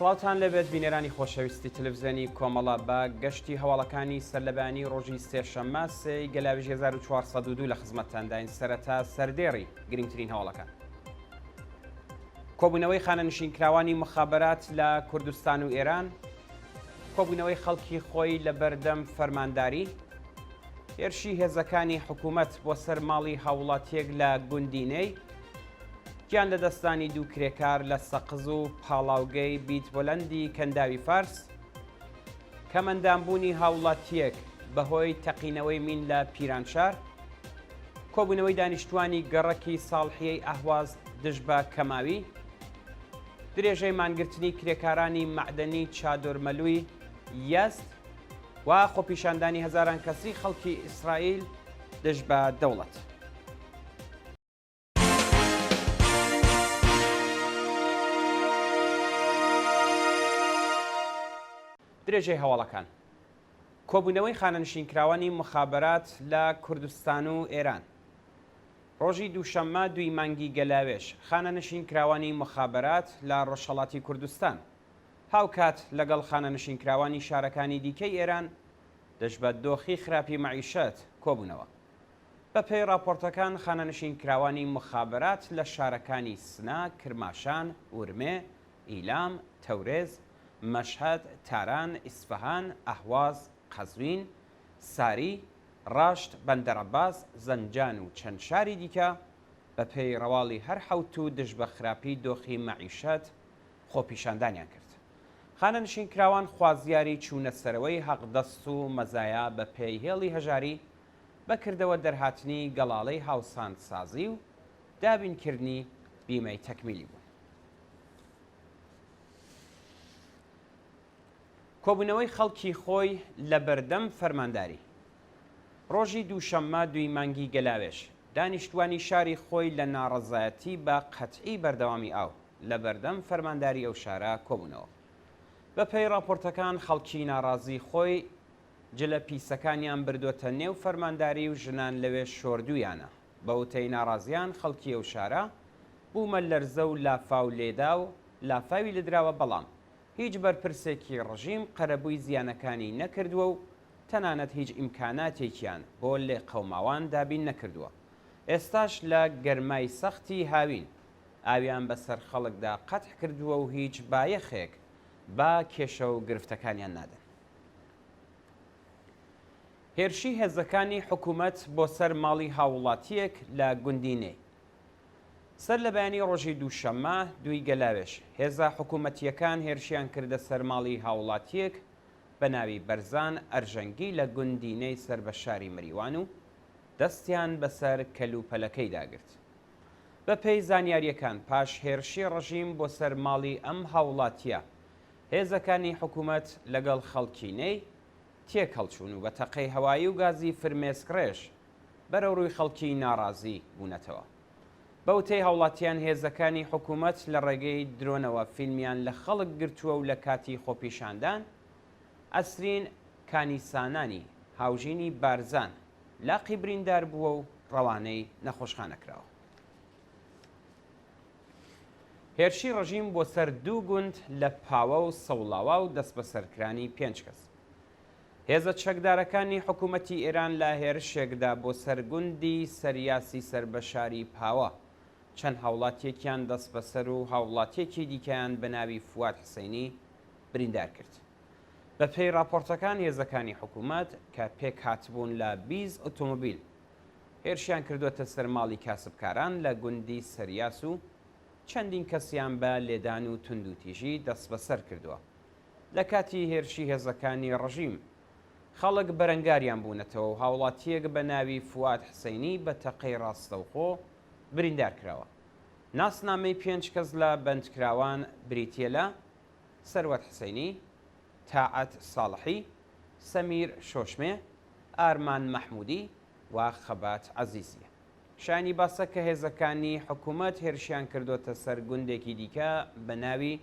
سڵاوتان لەبێت بینێرانی خۆشەویستی تلڤیزیۆنی کۆمەڵە بە گەشتی هەواڵەکانی سەرلەبانی ڕۆژی سێشەممە سێی گەلاویژ 1402 لە خزمەتتانداین سەرەتا سەردێڕی گرنگترین هەواڵەکان. کۆبوونەوەی خانەنشینکراوانی مخابەرات لە کوردستان و ئێران، کۆبوونەوەی خەڵکی خۆی لە بەردەم فەرمانداری، هێرشی هێزەکانی حکوومەت بۆ سەر ماڵی هاوڵاتیەک لە گوندینەی، گیان لە دەستانی دوو کرێکار لە سەقز و پاڵاوگەی بیتبۆلەندی کەنداوی فارس، کەمەندانبوونی هاوڵاتیەک بەهۆی تەقینەوەی مین لە پیرانشار، کۆبوونەوەی دانیشتوانی گەڕەکی ساڵحیەی ئەهواز دژ بە کەماوی، درێژەی مانگرتنی کرێکارانی مەعدەنی چادۆرمەلووی یەست و خۆپیشاندانی هەزاران کەسی خەڵکی ئیسرائیل دژ بە دەوڵەت. درێژەی هەواڵەکان، کۆبوونەوەی خانەنشینکراوانی مخابەرات لە کوردستان و ئێران. ڕۆژی دووشەممە دوی مانگی گەلاوێژ خانەنشینکراوانی مخابەرات لە ڕۆژهەڵاتی کوردستان هاوکات لەگەڵ خانەنشینکراوانی شارەکانی دیکەی ئێران دەژ بە دۆخی خراپی مەعیشەت کۆبوونەوە. بەپێی راپۆرتەکان خانەنشینکراوانی مخابەرات لە شارەکانی سنا، کرماشان، ورمێ، ئیلام، تەورێز، مەشهەد، تاران، ئیسفەهان، ئەهواز، قەزوین، ساری، ڕاشت، بەندەرەباز، زەنجان و چەند شاری دیکە بەپێی ڕەواڵی هەر حەوت و دژ بە خراپی دۆخی مەعیشەت خۆپیشاندانیان کرد. خانەنشینکراوان خوازیاری چوونەسەرەوەی حەقدەست و مەزایە بە پێی هێڵی هەژاری بەکردەوە دەرهاتنی گەڵاڵەی هاوساندسازی و دابینکردنی بیمەی تەکمیلی بوو. کۆبوونەوەی خەڵکی خۆی لە بەردەم فەرمانداری. ڕۆژی دووشەممە دوی مانگی گەلاوێژ دانیشتوانی شاری خۆی لە ناڕەزایەتی بە قەتعی بەردەوامی ئاو لە بەردەم فەرمانداری ئەو شارە کۆبوونەوە. بەپێی راپۆرتەکان خەڵکی ناڕازی خۆی جلە پیسەکانیان بردوۆتە نێو فەرمانداری و ژنان لەوێ شۆردویانە. بە وتەی ناڕازیان خەڵکی ئەو شارە بوومە لەرزە و لافاو لێدا و لافاوی لەدراوە، بەڵام هیچ بەرپرسێکی ڕژیم قەرەبووی زیانەکانی نەکردووە و تەنانەت هیچ ئیمکاناتێکیان بۆ لێ قەوماوان دابین نەکردووە. ئێستاش لە گەرمای سەختی هاوین ئاویان بەسەر خەڵکدا قەتح کردووە و هیچ بایەخێک با کێشە و گرفتەکانیان نادەن. هێرشی هێزەکانی حکوومەت بۆ سەر ماڵی هاوڵاتیەک لە گوندینێ. سەر لە بەیانی ڕۆژی دووشەممە دوی گەلاوێژ هێزە حکوومەتیەکان هێرشیان کردە سەر ماڵی هاوڵاتیەک بە ناوی بەرزان ئەرژەنگی لە گوندینەی سەر بە شاری مریوان و دەستیان بەسەر کەلوپەلەکەی داگرت. بە پێی زانیاریەکان پاش هێرشی ڕژیم بۆ سەر ماڵی ئەم هاوڵاتیە هێزەکانی حکوومەت لەگەڵ خەڵکینەی تێکەڵچوون و بە تەقەی هەوایی و گازی فرمێسکڕێژ بەرەو ڕووی خەڵکی ناڕازی بوونەتەوە. بەوتەی هاوڵاتیان هێزەکانی حکوومەت لە ڕێگەی درۆنەوە فیلمیان لە خەڵک گرتووە و لە کاتی خۆپیشاندان ئەسرین کانیسانانی هاوژینی بارزان لاقی بریندار بووە و ڕەوانەی نەخۆشخانەکراوە. هێرشی ڕژیم بۆ سەر دوو گوند لە پاوە و سەوڵاوە و دەست بە سەرکرانی 5 کەس. هێزە چەکدارەکانی حکوومەتی ئێران لە هێرشێکدا بۆ سەرگوندی سەریاسی سربەشاری پاوە چەند هاوڵاتیەکیان دەست بەسەر و هاوڵاتیەکی دیکەیان بە ناوی فواد حسەینی بریندار کرد. بە پێی راپۆرتەکان هێزەکانی حکوومەت کە پێک هاتبوون لە 20 ئۆتۆمۆبیل هێرشیان کردوەتە سەر ماڵی کاسبکاران لە گوندی سەریاس و چەندین کەسیان بە لێدان و توندوتیژی دەست بەسەر کردووە. لە کاتی هێرشی هێزەکانی ڕژیم خەڵک بەرەنگاریان بوونەتەوە و هاوڵاتیەک بە ناوی فواد حسەینی بە تەقەی ڕاستەوخۆ بریندار کراوە. ناسنامەی 5 کەس لە بەندکراوان بریتیە لە سەروەت حسەینی، تاعەت ساڵحی، سەمیر شۆشمێ، ئارمان مەحمودی و خەبات عەزیزیە. شانی باسە کە هێزەکانی حکوومەت هێرشیان کردوتە سەر گوندێکی دیکە بە ناوی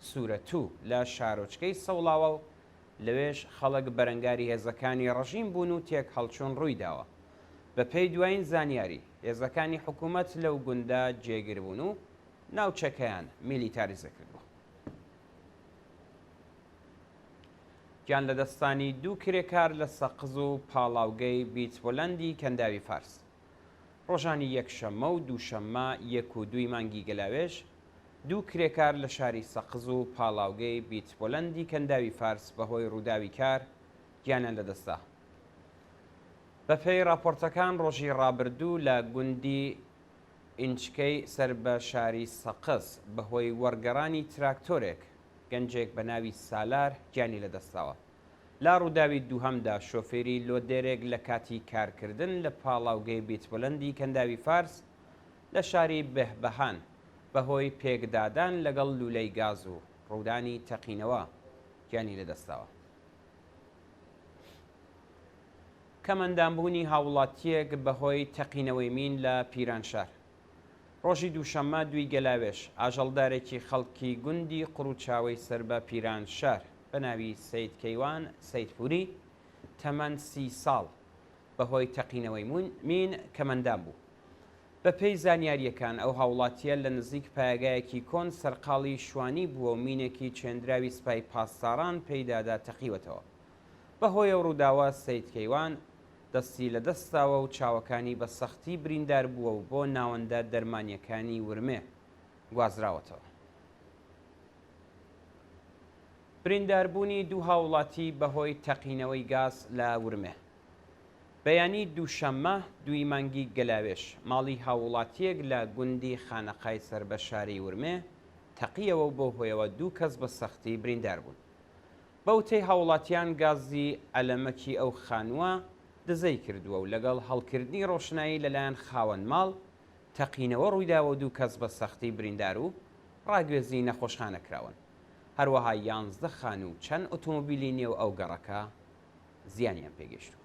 سوورەتوو لە شارۆچکەی سەوڵاوە و لەوێش خەڵک بەرەنگاری هێزەکانی ڕژیم بوون و تێک هەڵچوون ڕووی داوە. بە پێی دوایین زانیاری هێزەکانی حکوومەت لەو گوندە جێگیر بوون و ناوچەکەیان میلیتاریزە کردووە. گیان لە دەستانی دوو کرێکار لە سەقز و پاڵاوگەی بیتپۆلەندی کەنداوی فارس. ڕۆژانی یەکشەممە و دووشەممە 1 و 2 مانگی گەلاوێژ دوو کرێکار لە شاری سەقز و پاڵاوگەی بیتپۆلەندی کەنداوی فارس بەهۆی ڕووداوی کار گیانیان لەدەستا. بەپێی راپۆرتەکان ڕۆژی ڕابردوو لە گوندی ئینچکەی سەر بە شاری سەقز بەهۆی وەرگەڕانی تراکتۆرێک گەنجێک بە ناوی سالار گیانی لەدەستاوە. لا ڕووداوی دووهەمدا شۆفێری لۆدێرێک لە کاتی کارکردن لە پاڵاوگەی بیتپۆلەندی کەنداوی فارس لە شاری بەهبەهان بەهۆی پێکدادان لەگەڵ لولەی گاز و ڕوودانی تەقینەوە گیانی لەدەستاوە. کەمەندانبوونی هاوڵاتیەک بەهۆی تەقینەوەی مین لە پیرانشار. ڕۆژی دووشەممە دوی گەلاوێش ئاژەڵدارێکی خەڵکی گوندی قڕوچاوی سەر بە پیرانشار بە ناوی سەید کەیوان سەیدپوری تەمەەن 30 ساڵ بەهۆی تەقینەوەی مین کەمەندان بوو. بە پێی زانیاریەکان ئەو هاوڵاتیە لە نزیک پایگایەکی کۆن سەرقاڵی شوانی بووە و مینێکی چێندراوی سوپای پاسداران پێیدادا تەقیوەتەوە. بەهۆی ئەو ڕووداوە سەید کەیوان دەستی لە دەستاوە و چاوەکانی بە سەختی بریندار بووە و بۆ ناوەندە دەرمانیەکانی ورمێ گوازراوەتەوە. برینداربوونی دوو هاوڵاتی بەهۆی تەقینەوەی گاز لە ورمێ. بەیانی دووشەممە 2 مانگی گەلاوێش ماڵی هاوڵاتیەک لە گوندی خانەقای سەر بە شاری ورمێ تەقیەوە و بۆ هۆیەوە 2 کەس بە سەختی بریندار بوون. بەوتەی هاوڵاتیان گازی ئەلەمەکی ئەو خانووە دزەی کردووە و لەگەڵ هەڵکردنی ڕۆشنایی لەلایەن خاوەن ماڵ تەقینەوە ڕوویداوە و 2 کەس بە سەختی بریندار و ڕاگوێزی نەخۆشخانەکراون. هەروەها 11 خان و چەند ئۆتۆمۆبیلی نێو ئەو گەڕەکە زیانیان پێگەشتووە.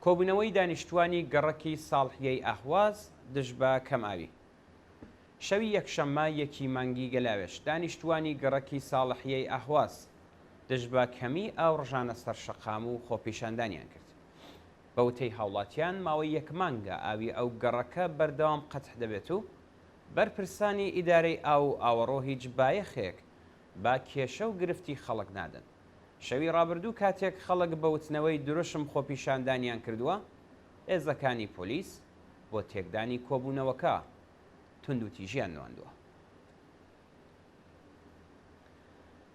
کۆبوونەوەی دانیشتوانی گەڕەکی ساڵحیەی ئاهواز دژ بە کەماوی. شەوی یەکشەممە 1 مانگی گەلاوێش دانیشتوانی گەڕەکی ساڵحیەی ئاهواز دژ بە کەمی ئەو ڕژانە سەرشەقام و خۆپیشاندانیان کرد. بەوتەی هاوڵاتیان ماوەی 1 مانگە ئاوی ئەو گەڕەکە بەردەوام قەتح دەبێت و بەرپرسانی ئیدارەی ئاو ئاوەڕۆ هیچ بایەخێک با کێشە و گرفتی خەڵک نادەن. شەوی ڕابردوو کاتێک خەڵک بەوتنەوەی درۆشم خۆپیشاندانیان کردووە، ئێزەکانی پۆلیس بۆ تێکدانی کۆبوونەوەکە تونند و تیژیان نواندووە.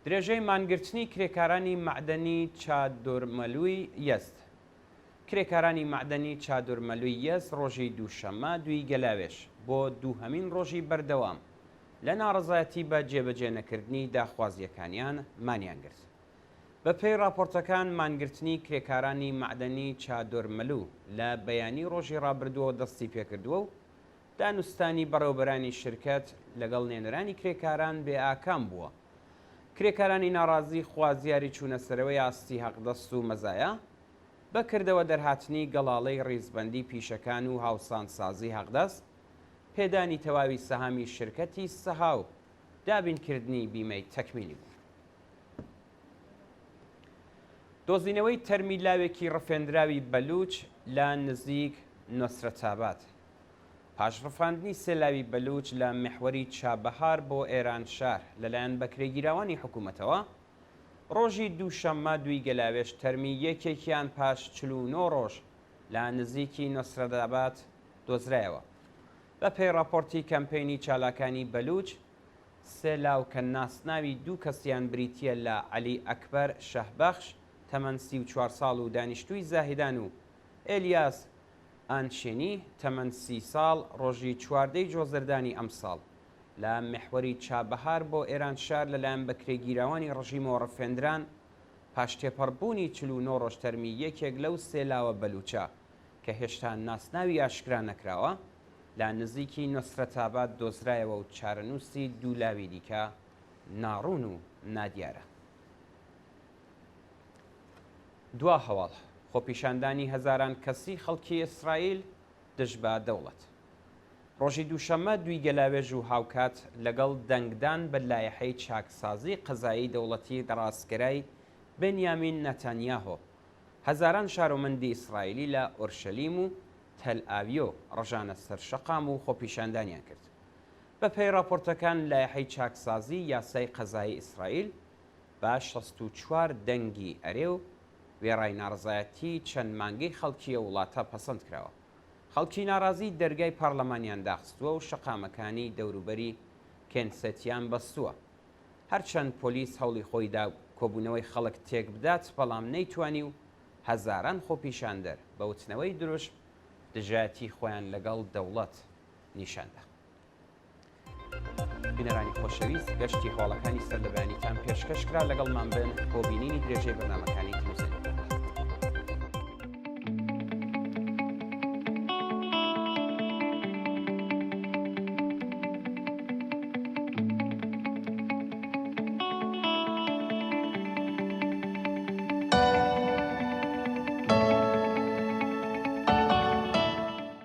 درێژەی مانگرتنی کرێکارانی معدەنی چادۆرمەلووی یەست. کرێکارانی معدەنی چادۆرمەلووی یەست ڕۆژی دووشەممە 2 گەلاوێش بۆ دووهەمین ڕۆژی بەردەوام لە ناڕەزایەتی بە جێبەجێ نەکردنی داخوازیەکانیان مانیان گرت. بە پێی راپۆرتەکان مانگرتنی کرێکارانی معدەنی چادۆرمەلوو لە بەیانی ڕۆژی ڕابردووە دەستی پێکردووە و دانوستانی بەڕێوەبەرانی شرکەت لەگەڵ نێنەرانی کرێکاران بێ ئاکام بووە. کرێکارانی ناڕازی خوازیاری چوونەسەرەوەی ئاستی حەقدەست و مەزایە بەکردەوە دەرهاتنی گەڵاڵەی ڕیزبەندی پیشەکان و هاوسانسازی حەقدەست، پێدانی تەواوی سەهامی شرکەتی سەها و دابینکردنی بیمەی تەکمیلی بوو. دۆزینەوەی تەرمیلاوێکی ڕفێنراوی بەلوچ لە نزیک نۆسرەتاباد. پاشڕفاندنی سێلاوی بەلوچ لە مێحوەری چابەهار بۆ ئێران شار لەلایەن بەکرێگیراوانی حکوومەتەوە ڕۆژی دووشەممە 2 گەلاوێش تەرمی یەکێکیان پاش 49 ڕۆژ لە نزیکی نۆسرەتاباد دۆزرایەوە. بە پێی راپۆرتی کەمپینی چالاکانی بەلوچ، سێلاو کە ناسناوی 2 کەسیان بریتیە لە عەلی ئەکبەر شەهبەخش تەمەەن 34 ساڵ و دانیشتووی زاهیدان و ئێلیاس ئانشێنی تەمەەن 30 ساڵ ڕۆژی 14 جۆزەردانی ئەمساڵ لە مێحوەری چابەهار بۆ ئێران شار لەلایەن بەکرێگیراوانی ڕژیمەوە ڕفێندران پاش تێپەڕبوونی 49 ڕۆژ تەرمی یەکێک لەو سێلاوە بەلوچە کە هێشتا ناسناوی ئاشکرا نەکراوە لە نزیکی نۆسرەتاباد دۆزرایەوە و چارەنووسی دوولاوی دیکە ناڕوون و نادیارە. دوا هەواڵ خۆپیشاندانی هەزاران کەسی خەڵکی ئیسرائیل دژ بە دەوڵەت. ڕۆژی دووشەممە 2 گەلاوێژ و هاوکات لەگەڵ دەنگدان بە لایەحەی چاکسازی قەزایی دەوڵەتی ڕاستگەرای بنیامین نەتانیاهۆ هەزاران شارۆمەندی ئیسرائیلی لە ئۆرشەلیم و تەل ئاویۆ ڕژانە سەرشەقام و خۆپیشاندانیان کرد. بەپێی راپۆرتەکان لایحەی چاکسازی یاسای قەزایی ئیسرائیل بە 64 دەنگی ئەرێ و وێڕای ناڕزایەتی چەند مانگەی خەڵکیە وڵاتە پەسەند کراوە. خەڵکی ناڕازی دەرگای پارلەمانیان داخستووە و شەقامەکانی دەوروبەری کێنسەتیان بەستووە. هەرچەند پۆلیس هەوڵی خۆیدا کۆبوونەوەی خەڵک تێک بدات، بەڵام نەیتوانی و هەزاران خۆپیشاندەر بە وتنەوەی دروشت دژایەتی خۆیان لەگەڵ دەوڵەت نیشاندا. بینەرانی خۆشەویست، گەشتی هۆڵەکانی سەردەبانیتان پێشکەشکرا، لەگەڵمان بن بۆ بینینی درێژەی بەرنامەکانی تەلەڤیزیۆن